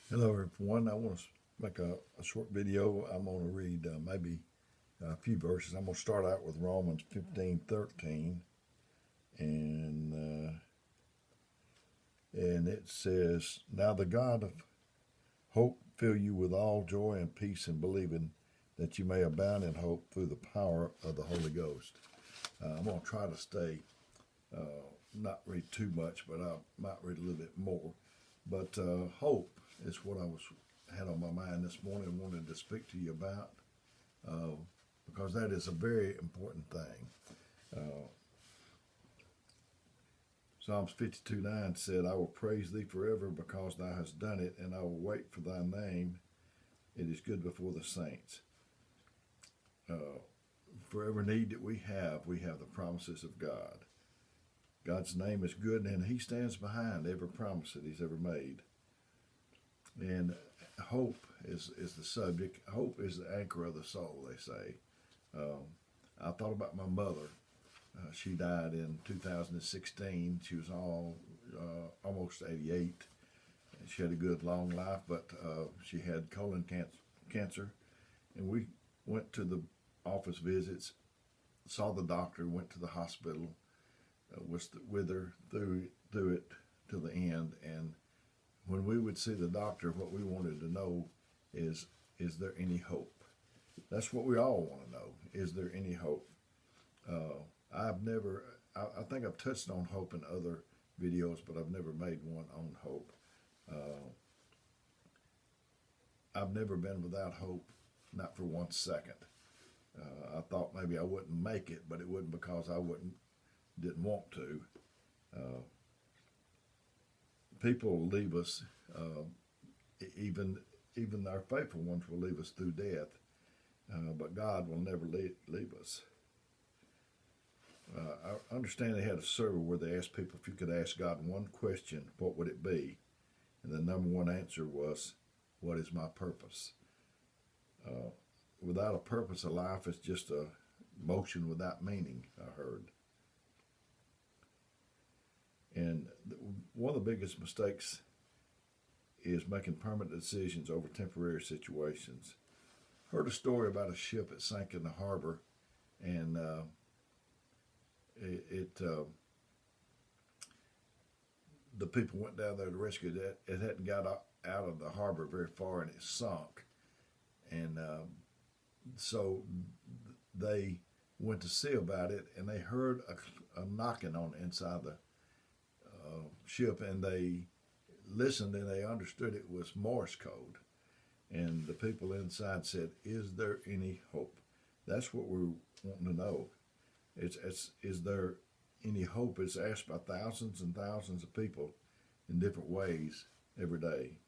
Hello, everyone. I want to make a short video. I'm going to read maybe a few verses. I'm going to start out with Romans 15:13, and and it says, "Now the God of hope fill you with all joy and peace in believing, that you may abound in hope through the power of the Holy Ghost." I'm going to try to stay, not read too much, but I might read a little bit more. But hope is what had on my mind this morning and wanted to speak to you about, uh, because that is a very important thing. Uh, Psalms 52:9 said, "I will praise thee forever because thou hast done it, and I will wait for thy name. It is good before the saints." Uh, for every need that we have the promises of God. God's name is good, and He stands behind every promise that He's ever made. And hope is the subject. Hope is the anchor of the soul, they say. I thought about my mother. She died in 2016. She was almost 88. She had a good long life, but she had colon cancer. And we went to the office visits, saw the doctor, went to the hospital, was with her through it to the end. And when we would see the doctor, what we wanted to know is there any hope? That's what we all want to know. Is there any hope? Uh, I've never, I think I've touched on hope in other videos, but I've never made one on hope. Uh, I've never been without hope, not for 1 second. I thought maybe I wouldn't make it, but it wasn't because I didn't want to. Uh, People leave us, uh, even our faithful ones will leave us through death, but God will never leave us. I understand they had a survey where they asked people, if you could ask God one question, what would it be? And the number one answer was, what is my purpose? Uh, Without a purpose, a life is just a motion without meaning, I heard. And one of the biggest mistakes is making permanent decisions over temporary situations. Heard a story about a ship that sank in the harbor, and the people went down there to rescue it. It hadn't got out of the harbor very far, and it sunk. And so they went to see about it, and they heard a knocking on the inside of the ship, and they listened, and they understood it was Morse code. And the people inside said, "Is there any hope?" That's what we're wanting to know. Is there any hope? It's asked by thousands and thousands of people in different ways every day.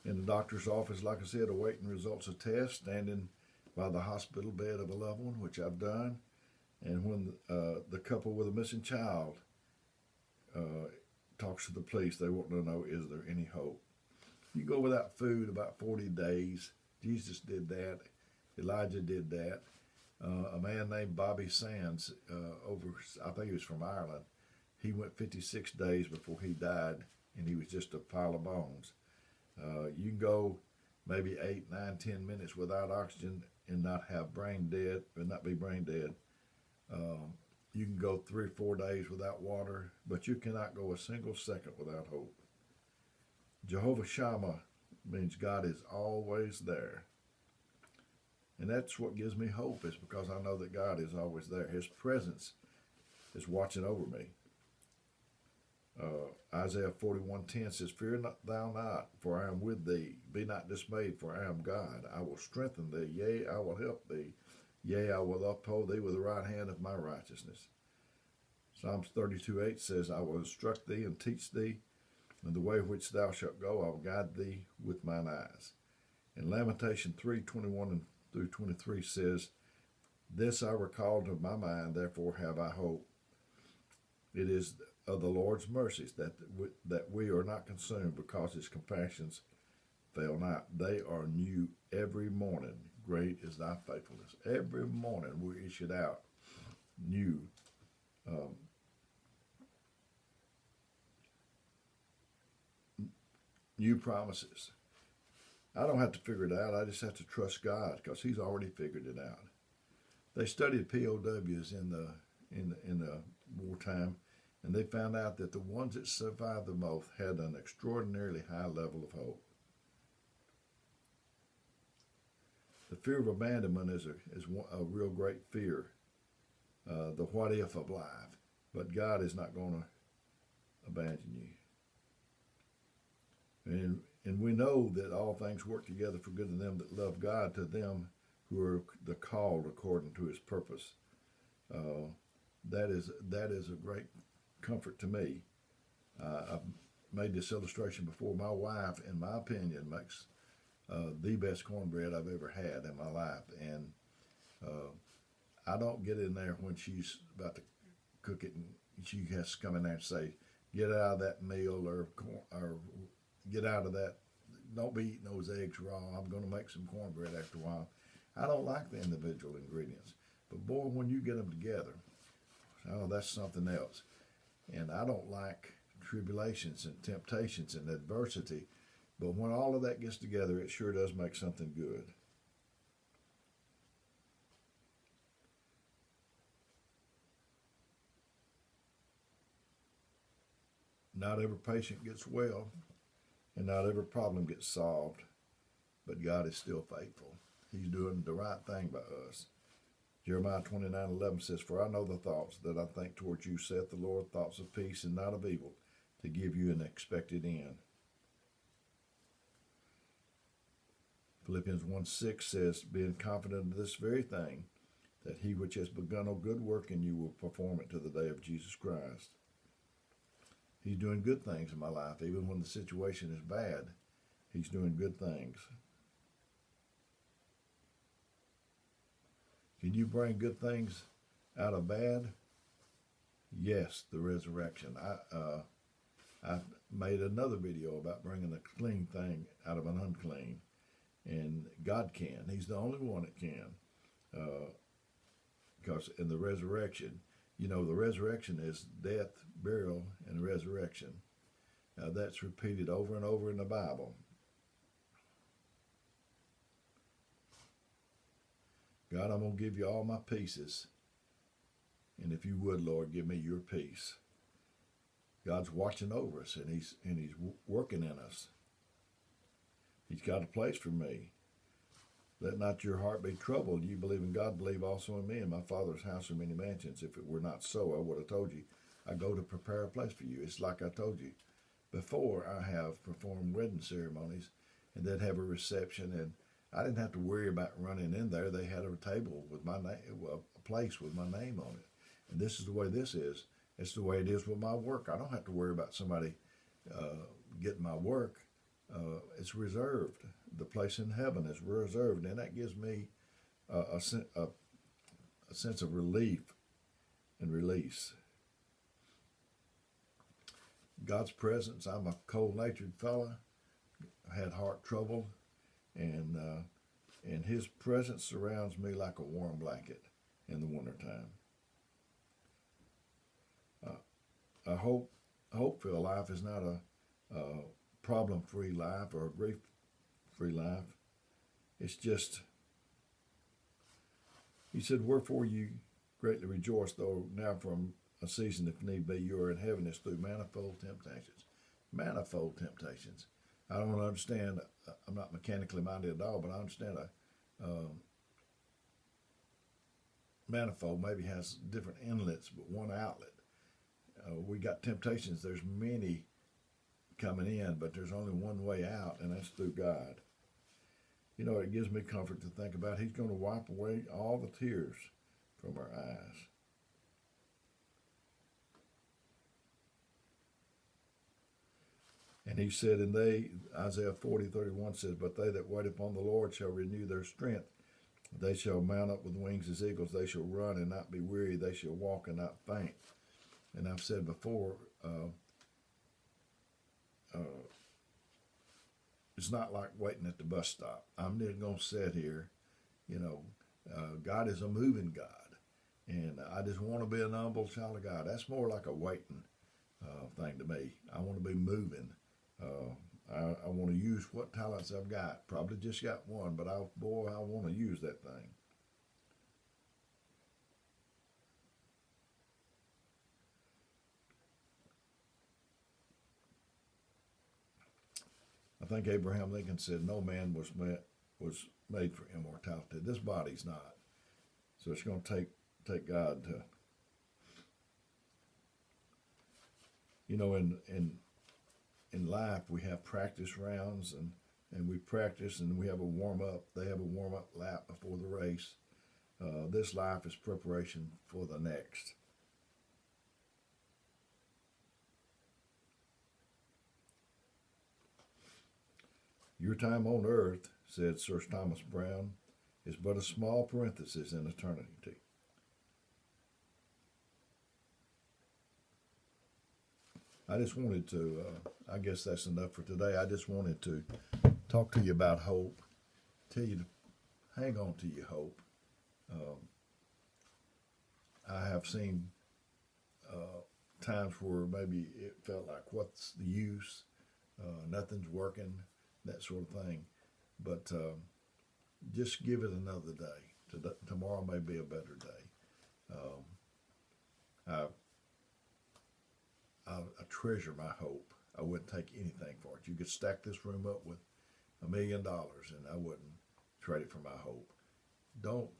In the doctor's office, like I said, awaiting results of tests, standing by the hospital bed of a loved one, which I've done. And when the couple with a missing child talks to the police, they want to know, is there any hope? You go without food about 40 days. Jesus did that. Elijah did that. A man named Bobby Sands, I think he was from Ireland, he went 56 days before he died, and he was just a pile of bones. You can go maybe 8, 9, 10 minutes without oxygen and not have brain dead, or not be brain dead. You can go 3 or 4 days without water, but you cannot go a single second without hope. Jehovah Shammah means God is always there. And that's what gives me hope, is because I know that God is always there. His presence is watching over me. Isaiah 41:10 says, "Fear thou not, for I am with thee. Be not dismayed, for I am God. I will strengthen thee. Yea, I will help thee. Yea, I will uphold thee with the right hand of my righteousness." Psalms 32:8 says, "I will instruct thee and teach thee in the way which thou shalt go. I will guide thee with mine eyes." And Lamentation 3:21 through 23 says, "This I recall to my mind, therefore have I hope. It is of the Lord's mercies that we are not consumed, because his compassions fail not. They are new every morning. Great is thy faithfulness." Every morning we issue out new. Um, new promises. I don't have to figure it out. I just have to trust God because He's already figured it out. They studied POWs in the wartime, and they found out that the ones that survived the most had an extraordinarily high level of hope. The fear of abandonment is a real great fear. The what if of life. But God is not going to abandon you. And we know that all things work together for good to them that love God, to them who are the called according to His purpose. That is a great comfort to me. I've made this illustration before. My wife, in my opinion, makes the best cornbread I've ever had in my life, and I don't get in there when she's about to cook it, and she has to come in there and say, "Get out of that meal," or "Get out of that. Don't be eating those eggs raw. I'm going to make some cornbread after a while." I don't like the individual ingredients, but boy, when you get them together, oh, that's something else. And I don't like tribulations and temptations and adversity, but when all of that gets together, it sure does make something good. Not every patient gets well, and not every problem gets solved, but God is still faithful. He's doing the right thing by us. Jeremiah 29:11 says, "For I know the thoughts that I think towards you, saith the Lord, thoughts of peace and not of evil, to give you an expected end." Philippians 1:6 says, "Being confident of this very thing, that He which has begun a good work in you will perform it to the day of Jesus Christ." He's doing good things in my life. Even when the situation is bad, He's doing good things. Can you bring good things out of bad? Yes, the resurrection. I made another video about bringing a clean thing out of an unclean, and God can. He's the only one that can. Because in the resurrection, the resurrection is death, burial, and resurrection. That's repeated over and over in the Bible. God, I'm going to give you all my pieces. And if you would, Lord, give me your peace. God's watching over us, and He's working in us. He's got a place for me. Let not your heart be troubled. You believe in God, believe also in me. In my Father's house are many mansions. If it were not so, I would have told you. I go to prepare a place for you. It's like I told you before. I have performed wedding ceremonies, and they'd have a reception, and I didn't have to worry about running in there. They had a table with my name, a place with my name on it. And this is the way this is. It's the way it is with my work. I don't have to worry about somebody getting my work. It's reserved. The place in heaven is reserved, and that gives me a sense of relief and release. God's presence. I'm a cold-natured fella. I had heart trouble, and His presence surrounds me like a warm blanket in the wintertime. A hope-filled life is not a problem-free life or a grief-free life. It's just, He said, "Wherefore you greatly rejoice, though now from a season, if need be, you are in heaviness through manifold temptations." Manifold temptations. I don't understand. I'm not mechanically minded at all, but I understand manifold maybe has different inlets, but one outlet. We got temptations. There's many coming in, but there's only one way out, and that's through God. It gives me comfort to think about He's going to wipe away all the tears from our eyes. And He said, Isaiah 40:31 says, "But they that wait upon the Lord shall renew their strength. They shall mount up with wings as eagles. They shall run and not be weary. They shall walk and not faint." And I've said before, it's not like waiting at the bus stop. I'm just going to sit here. God is a moving God. And I just want to be an humble child of God. That's more like a waiting thing to me. I want to be moving. I want to use what talents I've got. Probably just got one, but I want to use that thing. I think Abraham Lincoln said, "No man was made for immortality. This body's not. So it's going to take God to, in life we have practice rounds and we practice and we have a warm up. They have a warm up lap before the race. This life is preparation for the next." "Your time on earth," said Sir Thomas Browne, "is but a small parenthesis in eternity." I just wanted to, I guess that's enough for today. I just wanted to talk to you about hope, tell you to hang on to your hope. I have seen times where maybe it felt like, what's the use? Nothing's working, that sort of thing. But just give it another day. Tomorrow may be a better day. I treasure my hope. I wouldn't take anything for it. You could stack this room up with $1 million, and I wouldn't trade it for my hope. Don't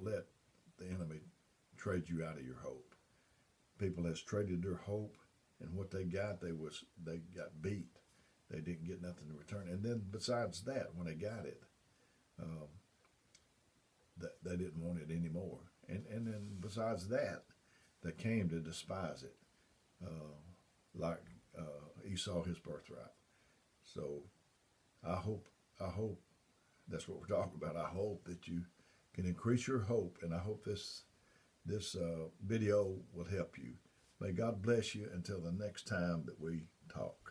let the enemy trade you out of your hope. People has traded their hope, and what they got, they got beat. They didn't get nothing in return. And then besides that, when they got it, they didn't want it anymore. And then besides that, they came to despise it, like Esau his birthright. So I hope that's what we're talking about. I hope that you can increase your hope, and I hope this video will help you. May God bless you until the next time that we talk.